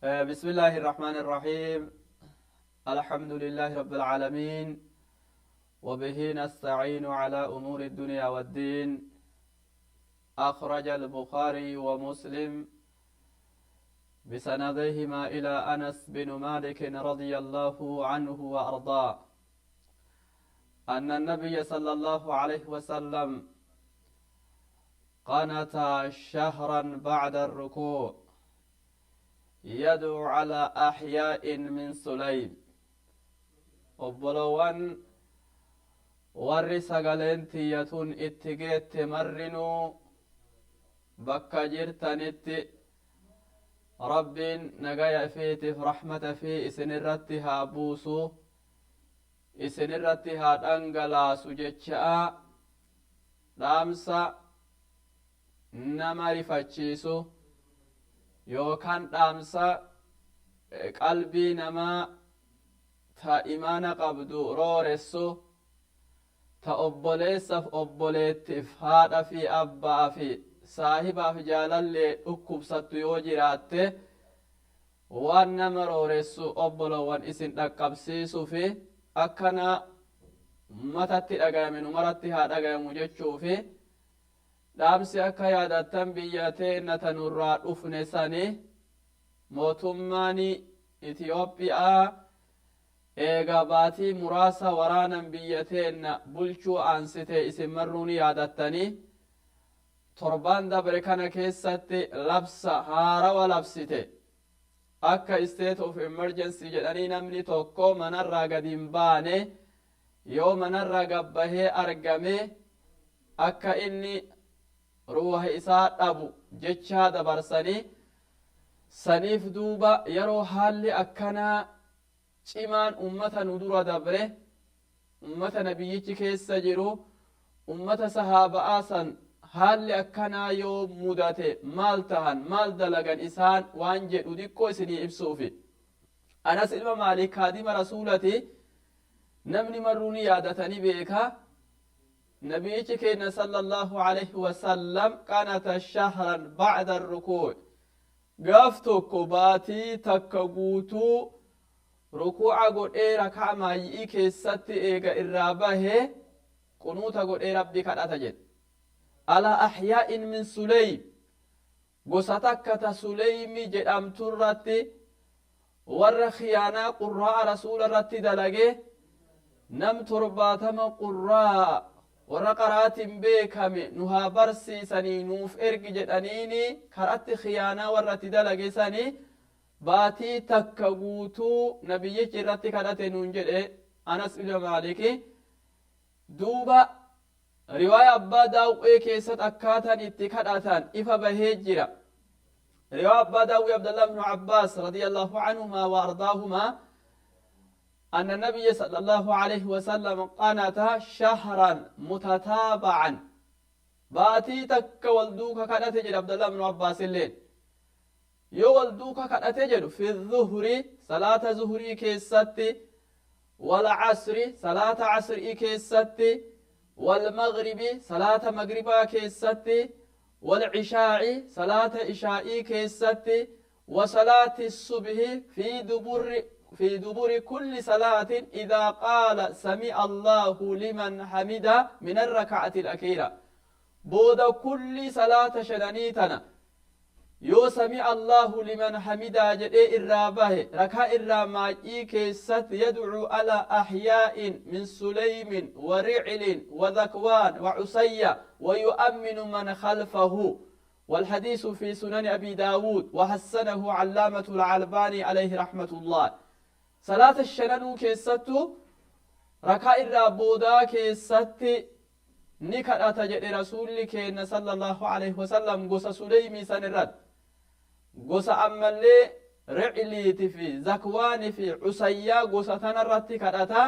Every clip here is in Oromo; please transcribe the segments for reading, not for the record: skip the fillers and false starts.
بسم الله الرحمن الرحيم. الحمد لله رب العالمين، وبه نستعين على أمور الدنيا والدين. أخرج البخاري ومسلم بسنديهما إلى أنس بن مالك رضي الله عنه وأرضاه أن النبي صلى الله عليه وسلم قنت شهرا بعد الركوع يدعو على أحياء من سليم. وبلوان warri sagaleen tiyyatun itti geette marrinuu bakka jirtanitti rabbiin nagaya ifiitiif rahmata fi isinirratti haa buusu, isinirratti haa dhangalaasu jecha'a dhaamsa nama rifachiisu yookaan dhaamsa qalbii namaa ta imaana qabdu rooressu, ta obboleessaaf obboleettiif haadha fi abbaa fi saahibaaf jaalallee dhukkubsattu yoo jiraatte waan nama rooressu obbolowwan isin dhaqqabsiisuu fi akkana matatti dhagayame numaratti haa dhagayamu jechuu fi dhaamsi akka yaadattan biyya teenna tanurraa dhufne sani mootummaan Itiyoophiyaa eega baatii muraasa waraanan biyya teenna bulchuu aansite isin marruun yaadattanii torbaan dabre kana keessatti labsa haarawa labsite akka state of emergency jedhanii namni tokko manarraa gadi hin baane yoo manarraa gabbahee argame akka inni ruuha isaa dhabu jechaa dabarsanii saniif duuba yeroo haalli akkanaa cimaan ummata nu dura dabre ummata nabiyyichi keessa jiru ummata sahaaba'aa san haalli akkanaa yoo mudate maal tahan maal dalagan isaan waan jedhu diqqoo isinii ibsuufi. Anas ilma Maalik kaadima rasuulati namni marruuni yaadatanii beeka nabiyyichi keenya sallallahu alaihi wasallam qanata shahran ba'da rukuu' gaaf tokko baatii takka guutuu rukuu'a godhee rakaa maayyii keessatti eega irraa bahe qunuuta godhee rabbi kadhata jedhe. Alaa ahyaa'in min Suleym gosa takka ta Suleymi jedhamturratti warra khiyaanaa qurraa'a rasuula irratti dalage nam 70 qurraa'a warra qaraatiin beekame nu haa barsiisanii nuuf ergi jedhaniini karatti khiyaanaa warratti dalage sanii baatii takka guutuu nabiyyichi irratti kadhate nuun jedhe Anas ilma Maaliki. Duuba riwaaya abbaa daawwee keessatti akkaataan itti kadhatan ifa bahee jira. riwaaya abbaa daawwee Abdullah ibn Abbaas radiyallahu anhumaa wa ardaahumaa أن النبي صلى الله عليه وسلم قنت شهرا متتابعا باتي تك والدوك كانت تجد عبد الله بن عباس الليل yoo wal duuka kadhate jedhu fi zuhri salaata zuhrii keessatti wal casri salaata casrii keessatti wal maghribi salaata magribaa keessatti wal cishaa'i salaata ishaa'ii keessatti wa salaati subhi fi duburi kulli salaatin idaa qaala sami'a allahu liman hamida min arraka'ati alakiira booda kulli salaata shananii tana yoo sami'a allahu liman hamidaa jedhee irraa bahe rakaa irraa maayyii keessatti yadcuu alaa ahyaa'in min suleymin wa riclin wa dhakwaan wa cusayya wa yu'amminu man khalfahu والحديث في سنن أبي داود وحسنه علامة العلباني عليه رحمة الله. صلاة الشنن كيستو ركاء الرابودا كيستي نكرة تجد رسولك صلى الله عليه وسلم قصة سليمي سنرد gosa ammallee ricliiti fi zakwaani fi cusayyaa gosa tanarratti kadhata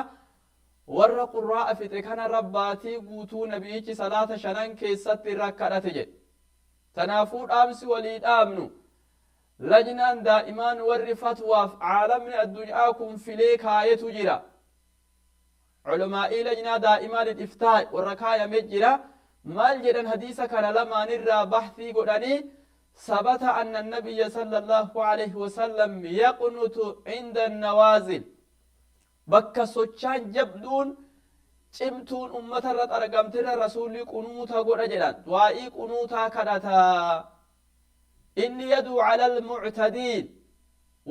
warra qurraa'a fixe kana rabbaatii guutuu nabiyyichi salaata shanan keessatti irra kadhate jedhe. Tanaafuu dhaamsi walii dhaamnu lajnaan daa'imaan warri fatwaaf caalamni addunyaa kun filee kaayetu jira. Culamaa'ii lajnaa daa'imaan iftaa warra kaayame jira. maal jedhan hadiisa kana lamaan irraa bahthii godhanii ثبت أن النبي صلى الله عليه وسلم يقنت عند النوازل بك سوچان جبدون cimtuun ummata irratti argamtira rasuulli qunuuta godha jedhan du'aa'ii qunuutaa kadhata inni yaduu cala almuctadiin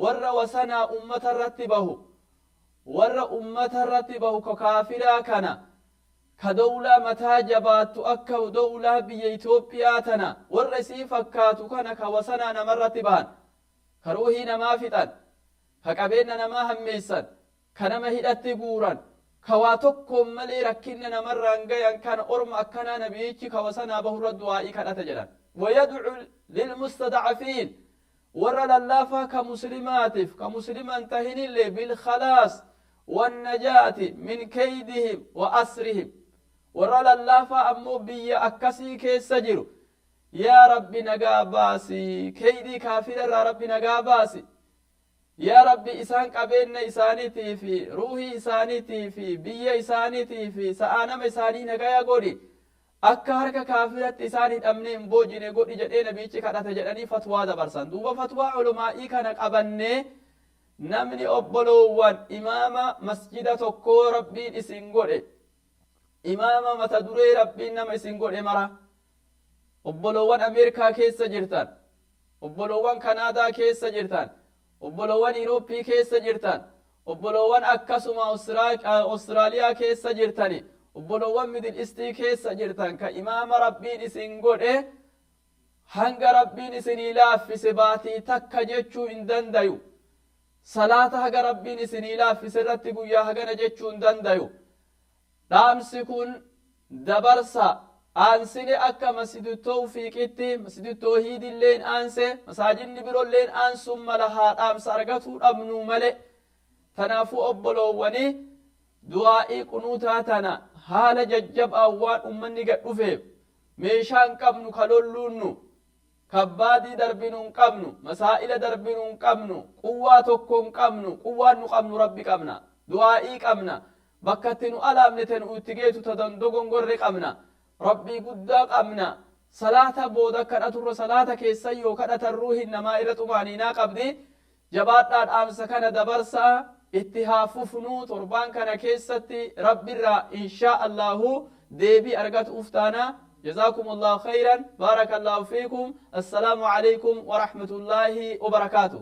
warra wasanaa ummata irratti bahu warra ummata irratti bahu ka kaafiraa kana ka dawlaa mataa jabaattu akka dawlaa biyya Itoophiyaa tana warra isii fakkaatu kana ka wasanaa namarratti bahan ka ruuhii namaa fixan ka qabeenya namaa hammeessan ka nama hidhatti guuran كوا tokkoon malee rakkinna namarraan gayan kana orma akkanaa nabiyichi ka wasanaa bahurra du'aa'ii kadhata jedhan ويدعو للمستضعفين ورا للافا كمسلماتف كمسلمان تهين اللي بالخلاص والنجاة من كيدهم وأسرهم ورا للافا أمو بي أكسي كيس سجروا يا ربي نقاباسي كيدي كافر يا ربي نقاباسي يا ربي إسان قبين إسانيتي في روحي إسانيتي في بي إسانيتي في سآنم إساني نقايا قولي akka harka kaafiratti isaanii dhabne hin boojine godhi jedhee nabichi kadhata jedhanii fatwaa dabarsan duuba fatwaa ulumaa'ii kana qabannee namni obboloowwan imaama masjida tokkoo rabbiin isin godhe imaama mata duree rabbiin nama isin godhe mara obboloowwan ameerikaa keessa jirtan obboloowwan kanaadaa keessa jirtan obboloowwan Yurooppii keessa jirtan obboloowwan akkasuma Awustiraaliyaa keessa jirtani obboloowwan Middle East keessa jirtan ka imaama rabbiin isin godhe hanga rabbiin isinii laaffise baatii takka jechuu hin dandayu salaata haga rabbiin isinii laaffise irratti guyyaa hagana jechuu hin dandayu dhaamsi kun dabarsa aansine akka masjidu tawfiiqitti masjidu tawhiidilleen aanse masaajidni biroolleen aansun mala haa dhaamsa argatuu dhabnu male tanaafuu obboloowwanii du'aa'ii qunuutaa tana haala jajjabaa waan ummanni gad dhufeef meeshaan qabnu kalolluunnu kabbaadii darbinuu qabnu masaa'ila darbinuu qabnu quwwaa tokkoon qabnu quwwaan nu qabnu rabbi qabna du'aa'ii qabna bakkatti nu alaamne ten utti geetu tadandogongorre qabna rabbii guddaa qabna salaata booda kadhaturra salaata keessan yoo kadhatan ruuhin namaa irra xumaaniinaa qabdi jabaadhaa dhaamsa kana dabarsaa itti haa fufnuu torbaan kana keessatti rabbirraa inshaa allahu deebii argatuuf taana جزاكم الله خيرا بارك الله فيكم السلام عليكم ورحمة الله وبركاته